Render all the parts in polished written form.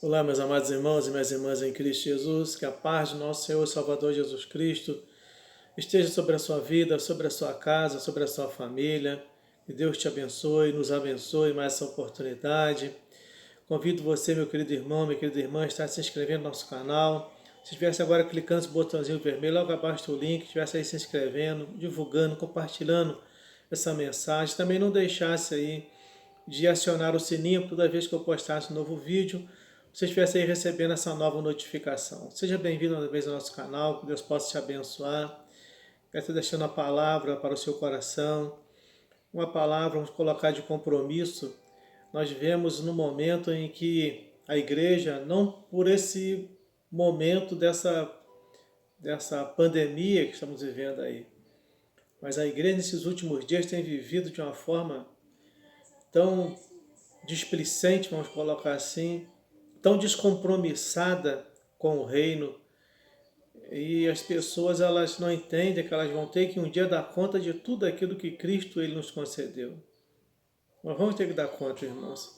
Olá, meus amados irmãos e minhas irmãs em Cristo Jesus, que a paz do nosso Senhor e Salvador Jesus Cristo esteja sobre a sua vida, sobre a sua casa, sobre a sua família. Que Deus te abençoe, nos abençoe mais essa oportunidade. Convido você, meu querido irmão, minha querida irmã, a estar se inscrevendo no nosso canal. Se estivesse agora clicando nesse botãozinho vermelho, logo abaixo do link, estivesse aí se inscrevendo, divulgando, compartilhando essa mensagem. Também não deixasse aí de acionar o sininho toda vez que eu postasse um novo vídeo, você estivesse aí recebendo essa nova notificação. Seja bem-vindo uma vez ao nosso canal, que Deus possa te abençoar. Quero estar deixando a palavra para o seu coração, uma palavra, vamos colocar de compromisso. Nós vivemos no momento em que a igreja, não por esse momento dessa pandemia que estamos vivendo aí, mas a igreja nesses últimos dias tem vivido de uma forma tão displicente, vamos colocar assim, tão descompromissada com o reino, e as pessoas elas não entendem que elas vão ter que um dia dar conta de tudo aquilo que Cristo ele nos concedeu. Nós vamos ter que dar conta, irmãos.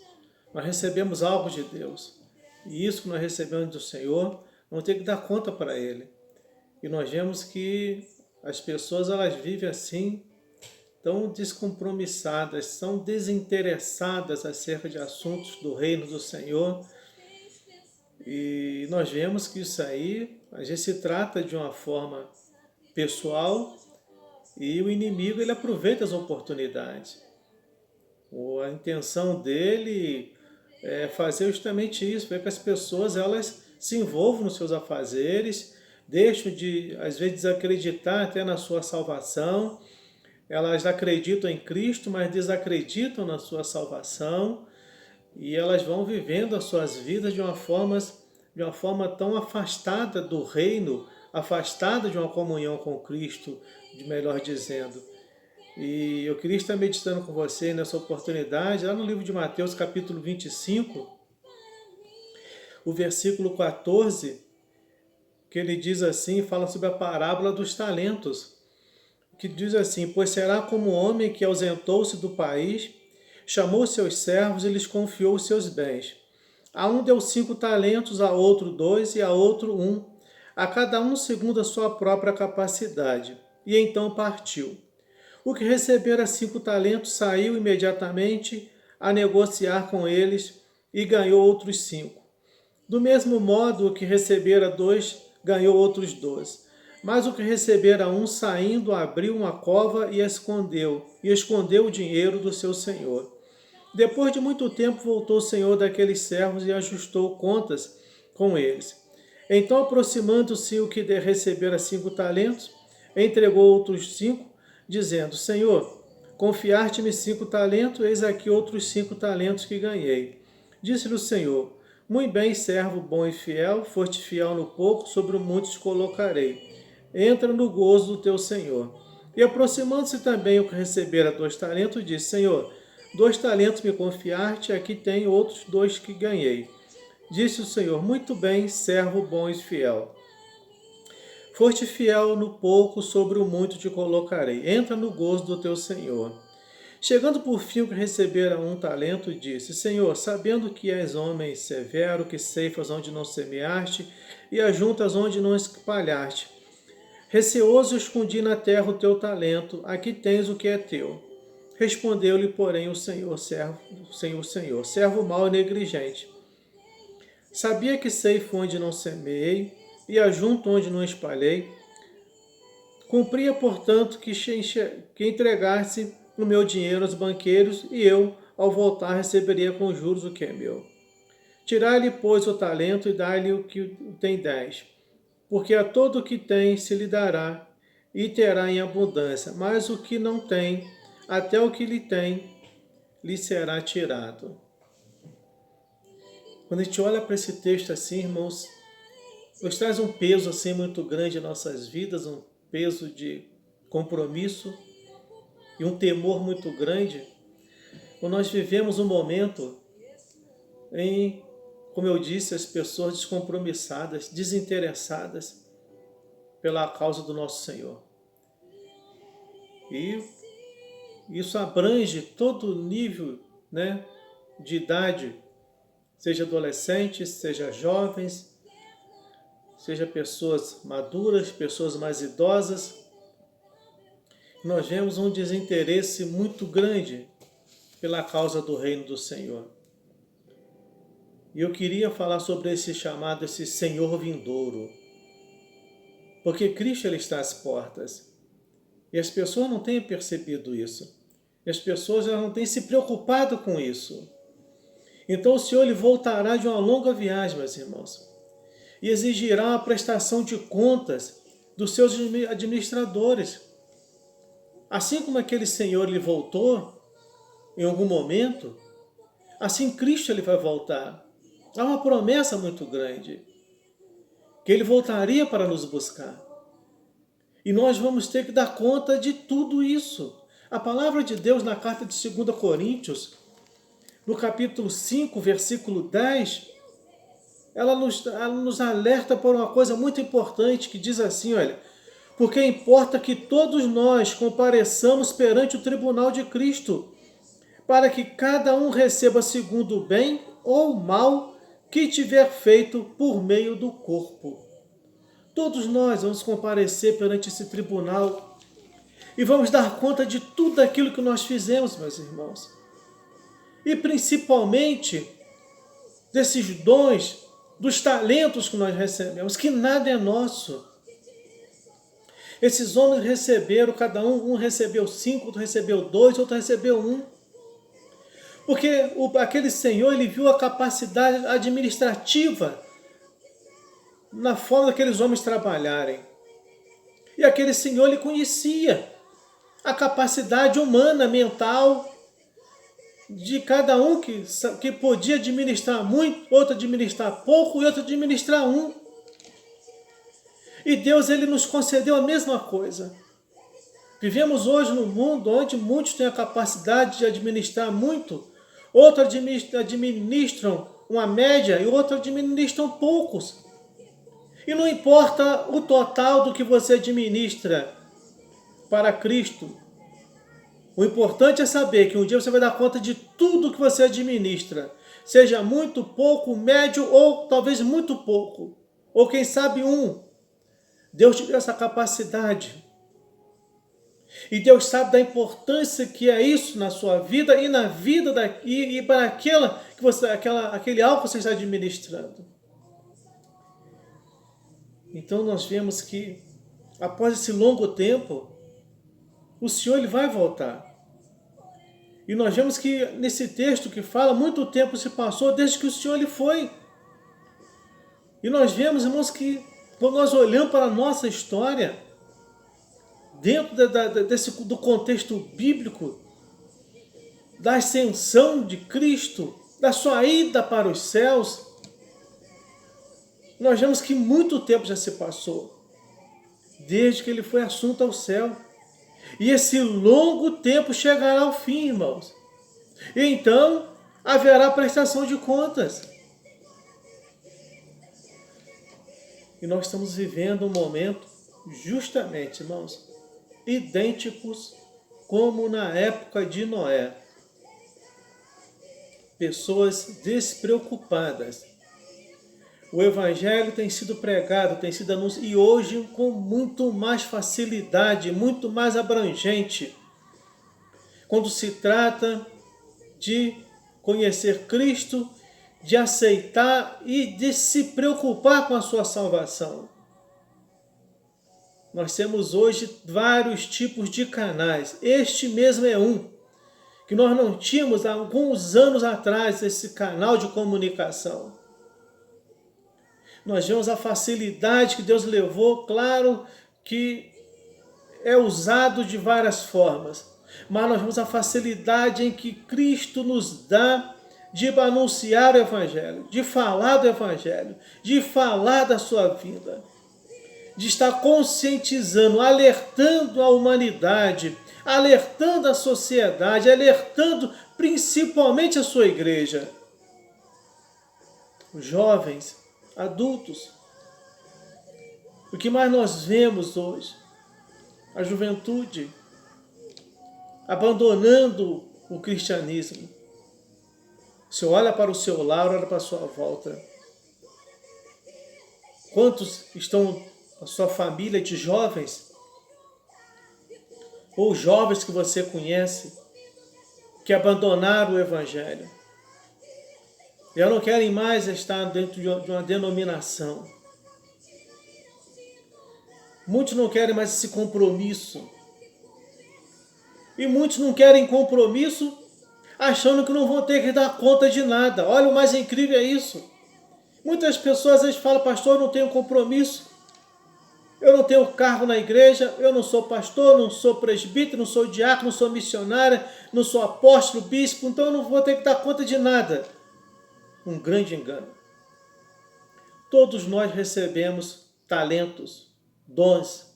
Nós recebemos algo de Deus, e isso que nós recebemos do Senhor, vamos ter que dar conta para Ele. E nós vemos que as pessoas elas vivem assim, tão descompromissadas, são desinteressadas acerca de assuntos do reino do Senhor. E nós vemos que isso aí, a gente se trata de uma forma pessoal e o inimigo ele aproveita as oportunidades. A intenção dele é fazer justamente isso, ver que as pessoas elas se envolvam nos seus afazeres, deixam de, às vezes, desacreditar até na sua salvação. Elas acreditam em Cristo, mas desacreditam na sua salvação e elas vão vivendo as suas vidas de uma forma tão afastada do reino, afastada de uma comunhão com Cristo, de melhor dizendo. E eu queria estar meditando com você nessa oportunidade, lá no livro de Mateus, capítulo 25, o versículo 14, que ele diz assim, fala sobre a parábola dos talentos, que diz assim: pois será como um homem que ausentou-se do país, chamou seus servos e lhes confiou os seus bens. A um deu 5 talentos, a outro 2 e a outro 1, a cada um segundo a sua própria capacidade. E então partiu. O que recebera 5 talentos saiu imediatamente a negociar com eles e ganhou outros 5. Do mesmo modo, o que recebera 2 ganhou outros 2. Mas o que recebera 1, saindo, abriu uma cova e escondeu o dinheiro do seu senhor. Depois de muito tempo voltou o senhor daqueles servos e ajustou contas com eles. Então, aproximando-se o que recebera 5 talentos, entregou outros 5, dizendo: Senhor, confiaste-me 5 talentos, eis aqui outros 5 talentos que ganhei. Disse-lhe o Senhor: muito bem, servo bom e fiel, foste fiel no pouco, sobre o muito te colocarei. Entra no gozo do teu Senhor. E aproximando-se também o que recebera 2 talentos, disse: Senhor, 2 talentos me confiaste, aqui tenho outros 2 que ganhei. Disse o Senhor: muito bem, servo bom e fiel. Foste fiel no pouco, sobre o muito te colocarei. Entra no gozo do teu Senhor. Chegando por fim o que recebera 1 talento, disse: Senhor, sabendo que és homem severo, que ceifas onde não semeaste e ajuntas onde não espalhaste, receoso escondi na terra o teu talento, aqui tens o que é teu. Respondeu-lhe, porém, o Senhor, servo mau e negligente. Sabia que ceifo onde não semeei e ajunto onde não espalhei. Cumpria, portanto, que entregasse o meu dinheiro aos banqueiros e eu, ao voltar, receberia com juros o que é meu. Tirai-lhe, pois, o talento e dai-lhe o que tem 10, porque a todo o que tem se lhe dará e terá em abundância, mas o que não tem, até o que lhe tem, lhe será tirado. Quando a gente olha para esse texto assim, irmãos, nos traz um peso assim muito grande em nossas vidas, um peso de compromisso e um temor muito grande, quando nós vivemos um momento em, como eu disse, as pessoas descompromissadas, desinteressadas pela causa do nosso Senhor. E isso abrange todo nível, né, de idade, seja adolescentes, seja jovens, seja pessoas maduras, pessoas mais idosas. Nós vemos um desinteresse muito grande pela causa do reino do Senhor. E eu queria falar sobre esse chamado, esse Senhor vindouro. Porque Cristo ele está às portas. E as pessoas não têm percebido isso. E as pessoas não têm se preocupado com isso. Então o Senhor ele voltará de uma longa viagem, meus irmãos. E exigirá uma prestação de contas dos seus administradores. Assim como aquele Senhor ele voltou em algum momento, assim Cristo ele vai voltar. Há uma promessa muito grande, que ele voltaria para nos buscar. E nós vamos ter que dar conta de tudo isso. A palavra de Deus na carta de 2 Coríntios, no capítulo 5, versículo 10, ela nos alerta por uma coisa muito importante, que diz assim, olha, porque importa que todos nós compareçamos perante o tribunal de Cristo, para que cada um receba segundo o bem ou o mal que tiver feito por meio do corpo. Todos nós vamos comparecer perante esse tribunal e vamos dar conta de tudo aquilo que nós fizemos, meus irmãos. E principalmente desses dons, dos talentos que nós recebemos, que nada é nosso. Esses homens receberam, cada um recebeu 5, outro recebeu 2, outro recebeu 1. Porque aquele senhor ele viu a capacidade administrativa na forma daqueles homens trabalharem. E aquele senhor ele conhecia a capacidade humana, mental, de cada um que podia administrar muito, outro administrar pouco e outro administrar 1. E Deus ele nos concedeu a mesma coisa. Vivemos hoje num mundo onde muitos têm a capacidade de administrar muito, outros administram uma média e outros administram poucos. E não importa o total do que você administra para Cristo. O importante é saber que um dia você vai dar conta de tudo que você administra. Seja muito, pouco, médio ou talvez muito pouco. Ou quem sabe 1. Deus te deu essa capacidade. E Deus sabe da importância que é isso na sua vida e na vida e para aquele algo que você está administrando. Então nós vemos que após esse longo tempo, o Senhor ele vai voltar. E nós vemos que nesse texto que fala, muito tempo se passou desde que o Senhor ele foi. E nós vemos, irmãos, que quando nós olhamos para a nossa história, dentro do contexto bíblico, da ascensão de Cristo, da sua ida para os céus, nós vemos que muito tempo já se passou, desde que ele foi assunto ao céu. E esse longo tempo chegará ao fim, irmãos. E então haverá prestação de contas. E nós estamos vivendo um momento, justamente, irmãos, idênticos como na época de Noé. Pessoas despreocupadas. O Evangelho tem sido pregado, tem sido anunciado, e hoje com muito mais facilidade, muito mais abrangente. Quando se trata de conhecer Cristo, de aceitar e de se preocupar com a sua salvação. Nós temos hoje vários tipos de canais. Este mesmo é um, que nós não tínhamos há alguns anos atrás, esse canal de comunicação. Nós vemos a facilidade que Deus levou, claro que é usado de várias formas, mas nós vemos a facilidade em que Cristo nos dá de anunciar o Evangelho, de falar do Evangelho, de falar da sua vida, de estar conscientizando, alertando a humanidade, alertando a sociedade, alertando principalmente a sua igreja. Os jovens, adultos. O que mais nós vemos hoje? A juventude abandonando o cristianismo. Você olha para o seu lado, olha para a sua volta. Quantos estão na sua família de jovens? Ou jovens que você conhece, que abandonaram o Evangelho. Já não querem mais estar dentro de uma denominação. Muitos não querem mais esse compromisso. E muitos não querem compromisso achando que não vão ter que dar conta de nada. Olha, o mais incrível é isso. Muitas pessoas às vezes falam, pastor, eu não tenho compromisso. Eu não tenho cargo na igreja, eu não sou pastor, não sou presbítero, não sou diácono, não sou missionária, não sou apóstolo, bispo, então eu não vou ter que dar conta de nada. Um grande engano. Todos nós recebemos talentos, dons.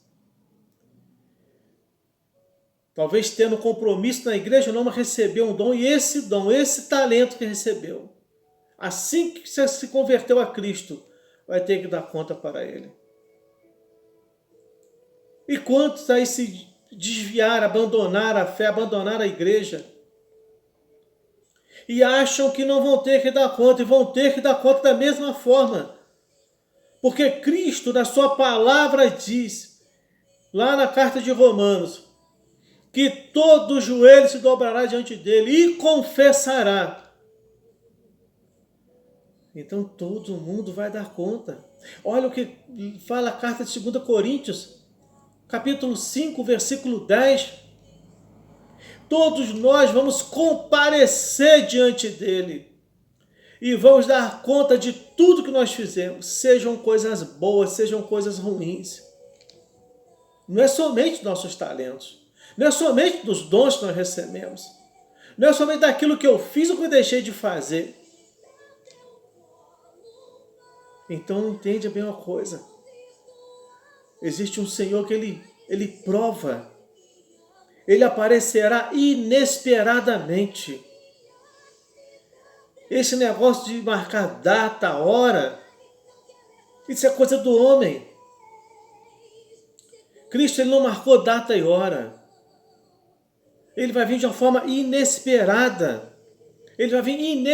Talvez tendo compromisso na igreja, não recebeu um dom, e esse dom, esse talento que recebeu, assim que você se converteu a Cristo, vai ter que dar conta para Ele. E quantos aí se desviaram, abandonaram a fé, abandonaram a igreja, e acham que não vão ter que dar conta, e vão ter que dar conta da mesma forma. Porque Cristo, na sua palavra, diz, lá na carta de Romanos, que todo joelho se dobrará diante dele e confessará. Então todo mundo vai dar conta. Olha o que fala a carta de 2 Coríntios, capítulo 5, versículo 10. Todos nós vamos comparecer diante dele e vamos dar conta de tudo que nós fizemos, sejam coisas boas, sejam coisas ruins. Não é somente nossos talentos, não é somente dos dons que nós recebemos, não é somente daquilo que eu fiz ou que eu deixei de fazer. Então entende bem uma coisa. Existe um Senhor que ele prova. Ele aparecerá inesperadamente. Esse negócio de marcar data, hora, isso é coisa do homem. Cristo ele não marcou data e hora. Ele vai vir de uma forma inesperada. Ele vai vir em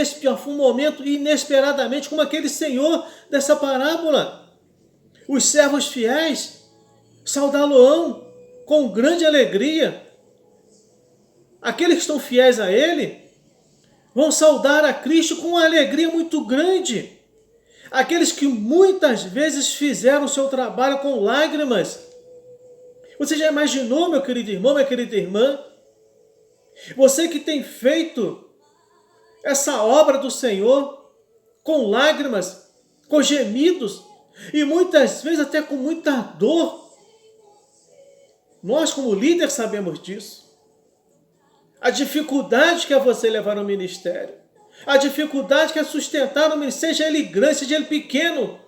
um momento inesperadamente, como aquele Senhor dessa parábola. Os servos fiéis saudá-lo-ão com grande alegria. Aqueles que estão fiéis a Ele vão saudar a Cristo com uma alegria muito grande. Aqueles que muitas vezes fizeram o seu trabalho com lágrimas. Você já imaginou, meu querido irmão, minha querida irmã? Você que tem feito essa obra do Senhor com lágrimas, com gemidos e muitas vezes até com muita dor. Nós como líderes sabemos disso. A dificuldade que é você levar no ministério. A dificuldade que é sustentar no ministério, seja ele grande, seja ele pequeno.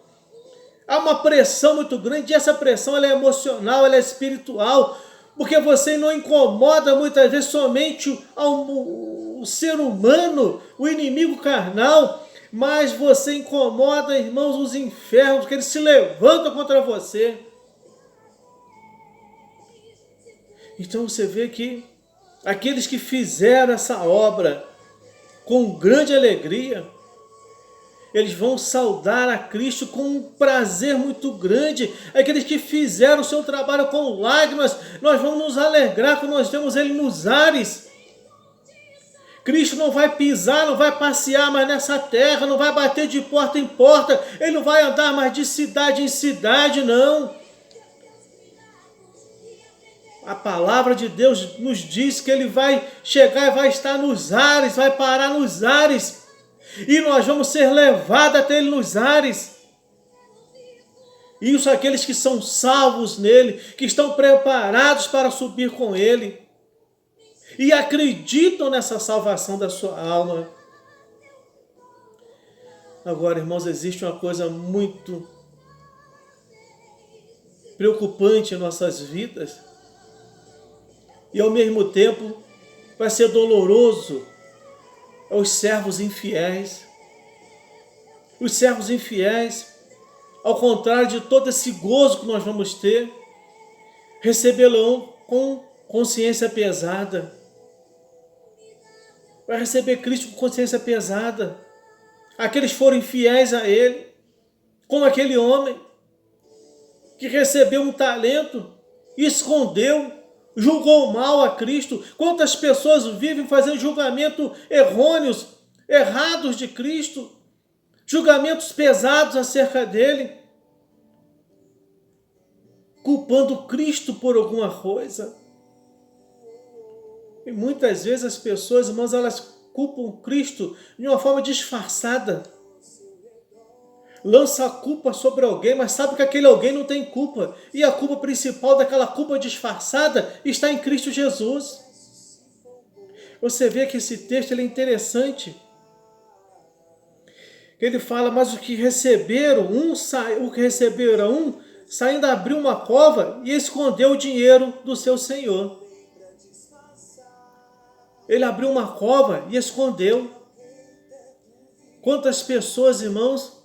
Há uma pressão muito grande e essa pressão ela é emocional, ela é espiritual. Porque você não incomoda muitas vezes somente o ser humano, o inimigo carnal, mas você incomoda, irmãos, os infernos, porque eles se levantam contra você. Então você vê que aqueles que fizeram essa obra com grande alegria, eles vão saudar a Cristo com um prazer muito grande. Aqueles que fizeram o seu trabalho com lágrimas, nós vamos nos alegrar quando nós vemos Ele nos ares. Cristo não vai pisar, não vai passear mais nessa terra, não vai bater de porta em porta, Ele não vai andar mais de cidade em cidade, não. A palavra de Deus nos diz que Ele vai chegar e vai estar nos ares, vai parar nos ares. E nós vamos ser levados até Ele nos ares. Isso aqueles que são salvos nele, que estão preparados para subir com Ele. E acreditam nessa salvação da sua alma. Agora, irmãos, existe uma coisa muito preocupante em nossas vidas. E ao mesmo tempo vai ser doloroso aos servos infiéis. Os servos infiéis, ao contrário de todo esse gozo que nós vamos ter, recebê-lo com consciência pesada. vai receber Cristo com consciência pesada. Aqueles foram infiéis a Ele, como aquele homem que recebeu um talento, escondeu, julgou mal a Cristo. Quantas pessoas vivem fazendo julgamento errôneos, errados de Cristo, julgamentos pesados acerca dele, culpando Cristo por alguma coisa. E muitas vezes as pessoas, irmãos, elas culpam Cristo de uma forma disfarçada. Lança a culpa sobre alguém, mas sabe que aquele alguém não tem culpa. E a culpa principal daquela culpa disfarçada está em Cristo Jesus. Você vê que esse texto ele é interessante. Ele fala, mas o que receberam saindo abriu uma cova e escondeu o dinheiro do seu senhor. Ele abriu uma cova e escondeu. Quantas pessoas, irmãos,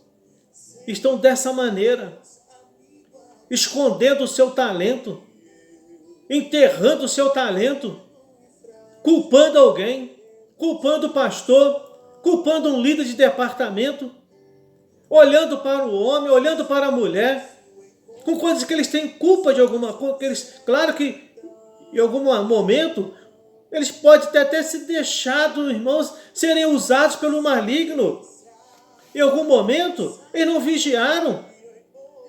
estão dessa maneira, escondendo o seu talento, enterrando o seu talento, culpando alguém, culpando o pastor, culpando um líder de departamento, olhando para o homem, olhando para a mulher, com coisas que eles têm culpa de alguma coisa. Claro que em algum momento eles podem ter até se deixado, irmãos, serem usados pelo maligno. Em algum momento eles não vigiaram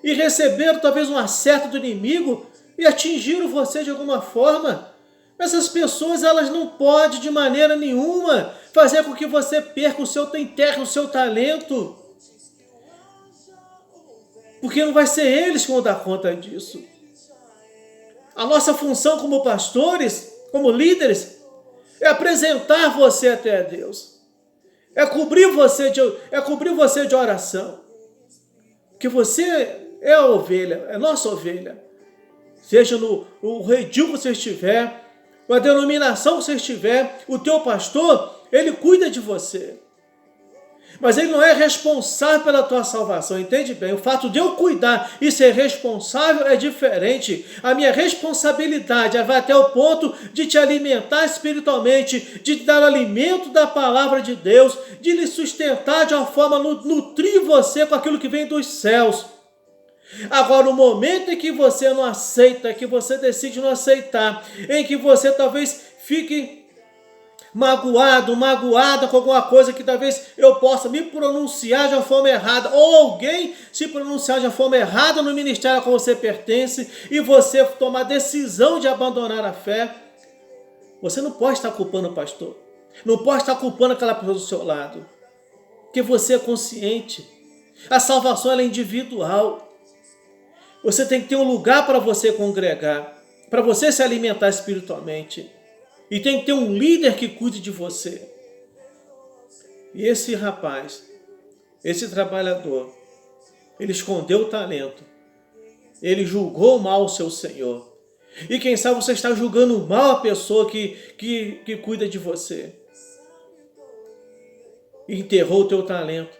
e receberam talvez um acerto do inimigo e atingiram você de alguma forma. Essas pessoas, elas não podem de maneira nenhuma fazer com que você perca enterre o seu talento. Porque não vai ser eles que vão dar conta disso. A nossa função como pastores, como líderes, é apresentar você até Deus. É cobrir você de oração. Que você é a ovelha, é a nossa ovelha. Seja no redil que você estiver, a denominação que você estiver, o teu pastor, ele cuida de você. Mas ele não é responsável pela tua salvação, entende bem? O fato de eu cuidar e ser responsável é diferente. A minha responsabilidade vai até o ponto de te alimentar espiritualmente, de te dar alimento da palavra de Deus, de lhe sustentar de uma forma, nutrir você com aquilo que vem dos céus. Agora, o momento em que você não aceita, que você decide não aceitar, em que você talvez fique magoada com alguma coisa que talvez eu possa me pronunciar de uma forma errada, ou alguém se pronunciar de uma forma errada no ministério a qual você pertence, e você tomar a decisão de abandonar a fé, você não pode estar culpando o pastor, não pode estar culpando aquela pessoa do seu lado, porque você é consciente. A salvação ela é individual. Você tem que ter um lugar para você congregar, para você se alimentar espiritualmente. E tem que ter um líder que cuide de você. E esse rapaz, esse trabalhador, ele escondeu o talento. Ele julgou mal o seu senhor. E quem sabe você está julgando mal a pessoa que cuida de você. E enterrou o teu talento.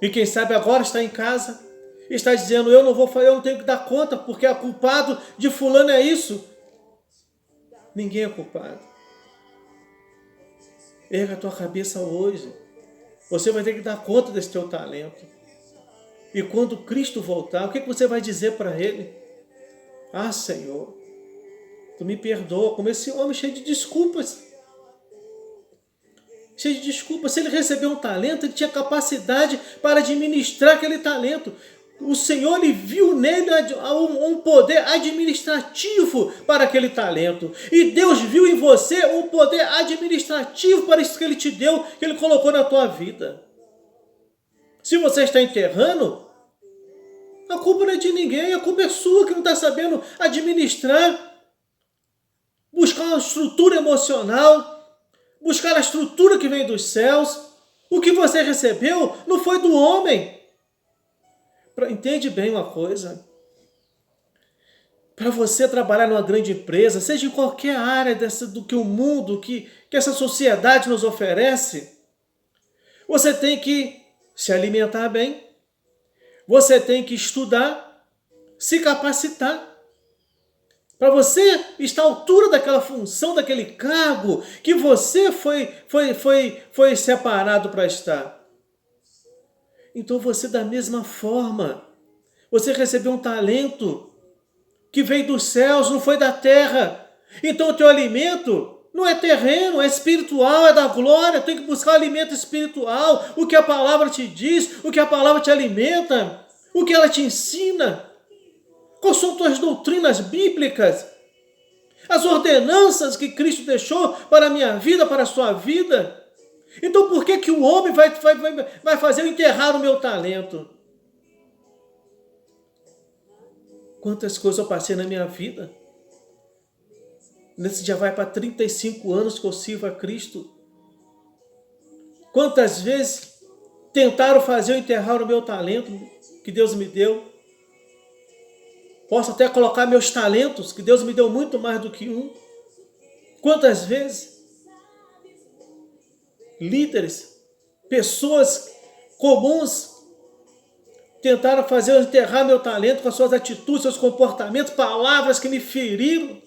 E quem sabe agora está em casa, está dizendo, eu não tenho que dar conta, porque a culpado de fulano é isso. Ninguém é culpado. Erga a tua cabeça hoje. Você vai ter que dar conta desse teu talento. E quando Cristo voltar, o que você vai dizer para Ele? Ah, Senhor, Tu me perdoa, como esse homem cheio de desculpas. Cheio de desculpas. Se ele recebeu um talento, ele tinha capacidade para administrar aquele talento. O Senhor lhe viu nele um poder administrativo para aquele talento. E Deus viu em você um poder administrativo para isso que Ele te deu, que Ele colocou na tua vida. Se você está enterrando, a culpa não é de ninguém, a culpa é sua que não está sabendo administrar. Buscar uma estrutura emocional, buscar a estrutura que vem dos céus. O que você recebeu não foi do homem. Entende bem uma coisa, para você trabalhar numa grande empresa, seja em qualquer área do que o mundo, que essa sociedade nos oferece, você tem que se alimentar bem, você tem que estudar, se capacitar, Para você estar à altura daquela função, daquele cargo que você foi separado para estar. Então você, da mesma forma, você recebeu um talento que veio dos céus, não foi da terra. Então o teu alimento não é terreno, é espiritual, é da glória. Tem que buscar alimento espiritual, o que a palavra te diz, o que a palavra te alimenta, o que ela te ensina. Quais são tuas doutrinas bíblicas? As ordenanças que Cristo deixou para a minha vida, para a sua vida. Então por que o homem vai fazer eu enterrar o meu talento? Quantas coisas eu passei na minha vida. Nesse já vai para 35 anos que eu sirvo a Cristo. Quantas vezes tentaram fazer eu enterrar o meu talento que Deus me deu. Posso até colocar meus talentos, que Deus me deu muito mais do que um. Quantas vezes líderes, pessoas comuns, tentaram fazer eu enterrar meu talento com as suas atitudes, seus comportamentos, palavras que me feriram.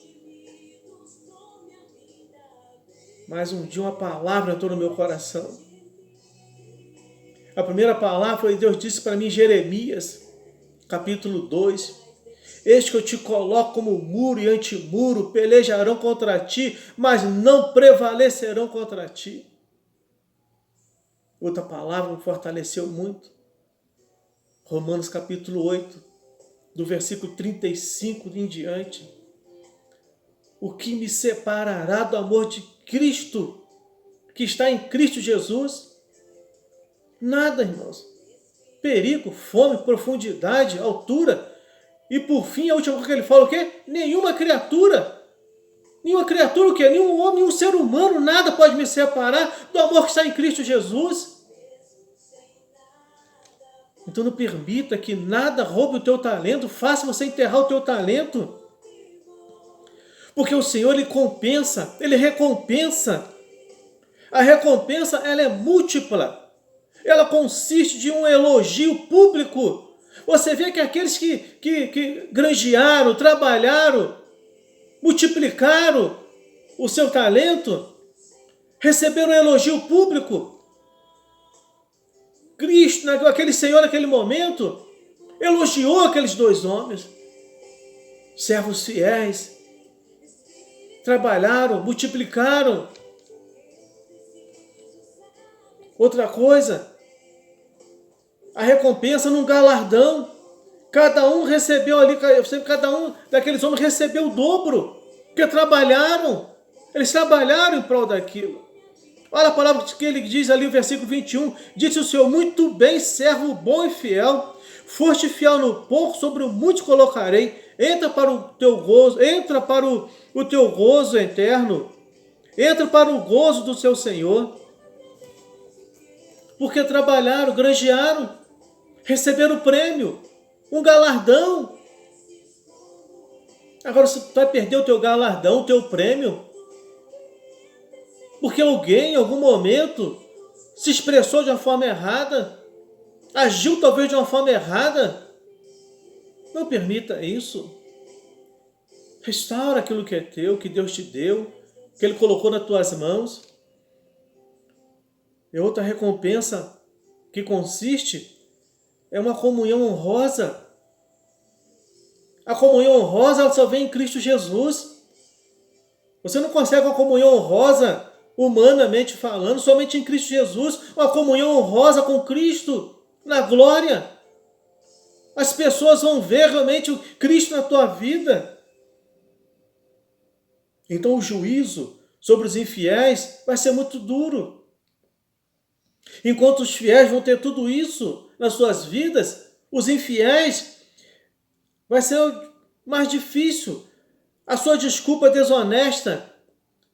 Mas um dia uma palavra entrou no meu coração. A primeira palavra foi: Deus disse para mim em Jeremias, capítulo 2, eis que eu te coloco como muro e antemuro, pelejarão contra ti, mas não prevalecerão contra ti. Outra palavra me fortaleceu muito. Romanos capítulo 8, do versículo 35 em diante. O que me separará do amor de Cristo, que está em Cristo Jesus? Nada, irmãos. Perigo, fome, profundidade, altura. E por fim, a última coisa que ele fala, o quê? Nenhuma criatura. Nenhuma criatura, o quê? Nenhum homem, nenhum ser humano, nada pode me separar do amor que está em Cristo Jesus. Então não permita que nada roube o teu talento, faça você enterrar o teu talento. Porque o Senhor, Ele compensa, Ele recompensa. A recompensa, ela é múltipla. Ela consiste de um elogio público. Você vê que aqueles que granjearam, trabalharam, multiplicaram o seu talento, receberam um elogio público. Cristo, aquele Senhor naquele momento, elogiou aqueles dois homens, servos fiéis, trabalharam, multiplicaram. Outra coisa, a recompensa num galardão. Cada um recebeu ali, cada um daqueles homens recebeu o dobro, porque trabalharam. Eles trabalharam em prol daquilo. Olha a palavra que ele diz ali, o versículo 21. Disse o Senhor: muito bem, servo bom e fiel. Foste fiel no pouco, sobre o muito te colocarei. Entra para o teu gozo, entra para o teu gozo eterno. Entra para o gozo do seu Senhor. Porque trabalharam, granjearam, receberam o prêmio, um galardão. Agora você vai perder o teu galardão, o teu prêmio, porque alguém em algum momento se expressou de uma forma errada, agiu talvez de uma forma errada. Não permita isso. Restaura aquilo que é teu, que Deus te deu, que Ele colocou nas tuas mãos. E outra recompensa que consiste é uma comunhão honrosa. A comunhão honrosa ela só vem em Cristo Jesus. Você não consegue uma comunhão honrosa, humanamente falando, somente em Cristo Jesus. Uma comunhão honrosa com Cristo, na glória. As pessoas vão ver realmente o Cristo na tua vida. Então o juízo sobre os infiéis vai ser muito duro. Enquanto os fiéis vão ter tudo isso nas suas vidas, os infiéis vai ser mais difícil. A sua desculpa desonesta,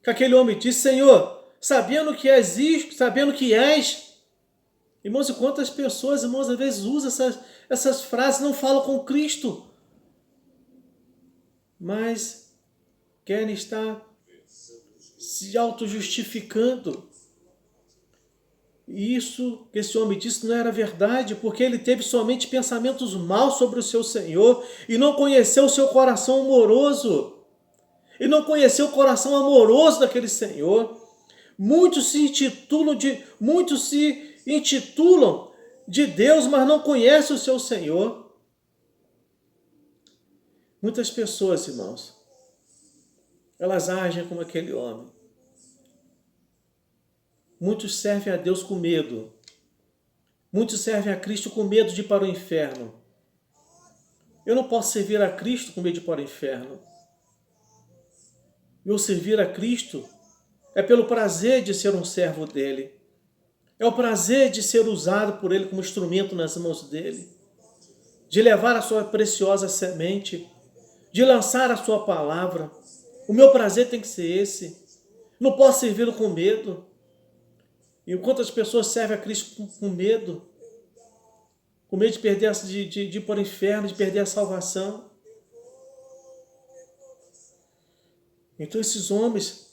que aquele homem disse: Senhor, sabendo que és isto, sabendo que és. Irmãos, e quantas pessoas, irmãos, às vezes usam essas frases, não falam com Cristo, mas querem estar se auto-justificando. E isso que esse homem disse não era verdade, porque ele teve somente pensamentos maus sobre o seu Senhor e não conheceu o seu coração amoroso. e não conheceu o coração amoroso daquele Senhor. Muitos se intitulam de Deus, mas não conhecem o seu Senhor. Muitas pessoas, irmãos, elas agem como aquele homem. Muitos servem a Deus com medo. Muitos servem a Cristo com medo de ir para o inferno. Eu não posso servir a Cristo com medo de ir para o inferno. Eu servir a Cristo é pelo prazer de ser um servo dele. É o prazer de ser usado por ele como instrumento nas mãos dele. De levar a sua preciosa semente. De lançar a sua palavra. O meu prazer tem que ser esse. Não posso servi-lo com medo. E enquanto as pessoas servem a Cristo com medo. Com medo de perder, de ir para o inferno, de perder a salvação. Então esses homens,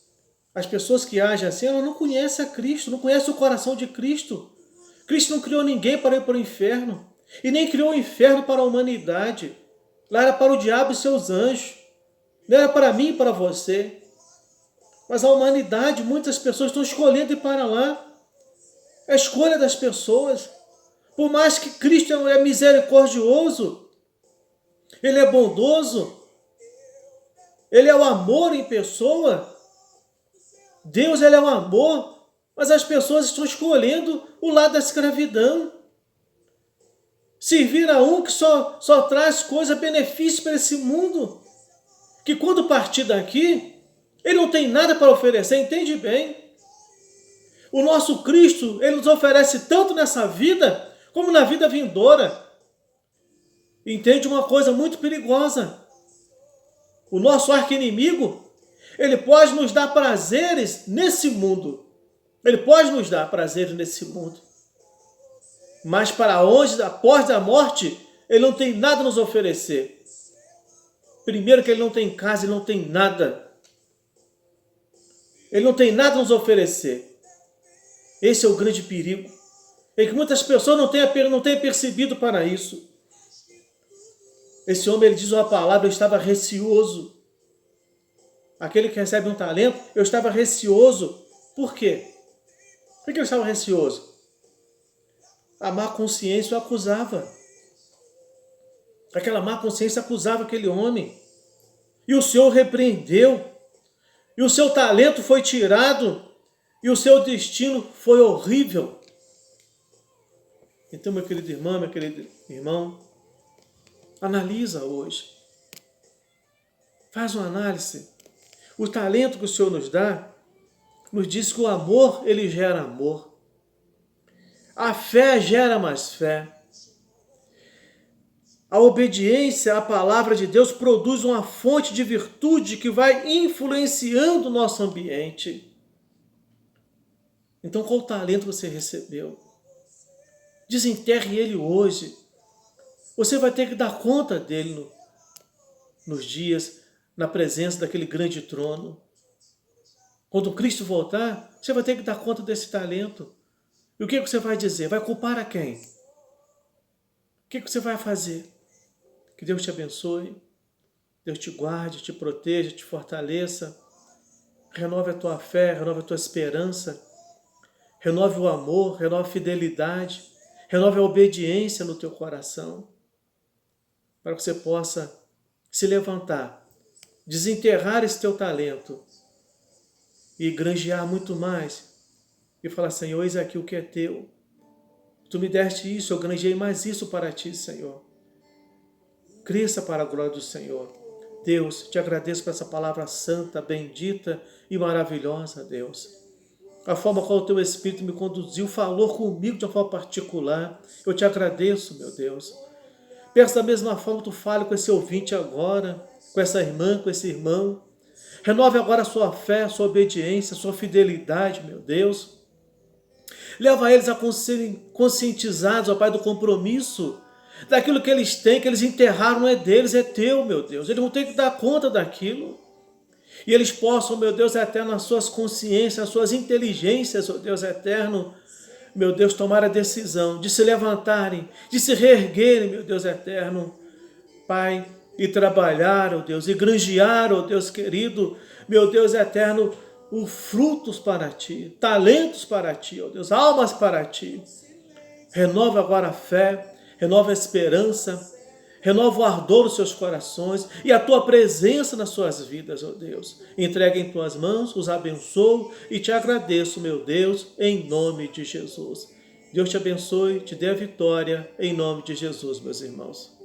as pessoas que agem assim, elas não conhecem a Cristo, não conhecem o coração de Cristo. Cristo não criou ninguém para ir para o inferno. E nem criou o inferno para a humanidade. Lá era para o diabo e seus anjos. Não era para mim e para você. Mas a humanidade, muitas pessoas estão escolhendo ir para lá. É a escolha das pessoas. Por mais que Cristo é misericordioso, Ele é bondoso, Ele é o amor em pessoa. Deus, Ele é o amor, mas as pessoas estão escolhendo o lado da escravidão. Servir a um que só traz benefícios para esse mundo. Que quando partir daqui, ele não tem nada para oferecer, entende bem? O nosso Cristo, Ele nos oferece tanto nessa vida, como na vida vindoura. Entende uma coisa muito perigosa? O nosso arqui-inimigo, ele pode nos dar prazeres nesse mundo. Ele pode nos dar prazeres nesse mundo. Mas para onde, após a morte, ele não tem nada a nos oferecer. Primeiro que ele não tem casa, ele não tem nada. Ele não tem nada a nos oferecer. Esse é o grande perigo. É que muitas pessoas não têm percebido para isso. Esse homem, ele diz uma palavra, eu estava receoso. Aquele que recebe um talento, eu estava receoso. Por quê? Por que eu estava receoso? A má consciência o acusava. Aquela má consciência acusava aquele homem. E o Senhor repreendeu. E o seu talento foi tirado. E o seu destino foi horrível. Então, meu querido irmão, meu querido irmão, analisa hoje. Faz uma análise. O talento que o Senhor nos dá, nos diz que o amor, ele gera amor. A fé gera mais fé. A obediência à palavra de Deus produz uma fonte de virtude que vai influenciando o nosso ambiente. Então, qual talento você recebeu? Desenterre ele hoje. Você vai ter que dar conta dele nos dias, na presença daquele grande trono. Quando Cristo voltar, você vai ter que dar conta desse talento. E o que você vai dizer? Vai culpar a quem? O que você vai fazer? Que Deus te abençoe, Deus te guarde, te proteja, te fortaleça, renove a tua fé, renove a tua esperança, renove o amor, renove a fidelidade, renove a obediência no teu coração, para que você possa se levantar, desenterrar esse teu talento e granjear muito mais e falar, Senhor, eis aqui o que é teu. Tu me deste isso, eu granjei mais isso para ti, Senhor. Cresça para a glória do Senhor. Deus, te agradeço por essa palavra santa, bendita e maravilhosa, Deus. A forma como o teu Espírito me conduziu, falou comigo de uma forma particular. Eu te agradeço, meu Deus. Peço da mesma forma que tu fale com esse ouvinte agora, com essa irmã, com esse irmão. Renove agora a sua fé, a sua obediência, a sua fidelidade, meu Deus. Leva eles a serem conscientizados, ó Pai, do compromisso, daquilo que eles têm, que eles enterraram, não é deles, é teu, meu Deus. Eles vão ter que dar conta daquilo. E eles possam, meu Deus eterno, nas suas consciências, nas suas inteligências, ó Deus eterno, meu Deus, tomar a decisão de se levantarem, de se reerguerem, meu Deus eterno, Pai, e trabalhar, ó Deus, e granjear, ó Deus querido, meu Deus eterno, os frutos para Ti, talentos para Ti, ó Deus, almas para Ti. Renova agora a fé, renova a esperança, renova o ardor dos seus corações e a Tua presença nas suas vidas, ó Deus. Entrega em Tuas mãos, os abençoo e Te agradeço, meu Deus, em nome de Jesus. Deus te abençoe, te dê a vitória, em nome de Jesus, meus irmãos.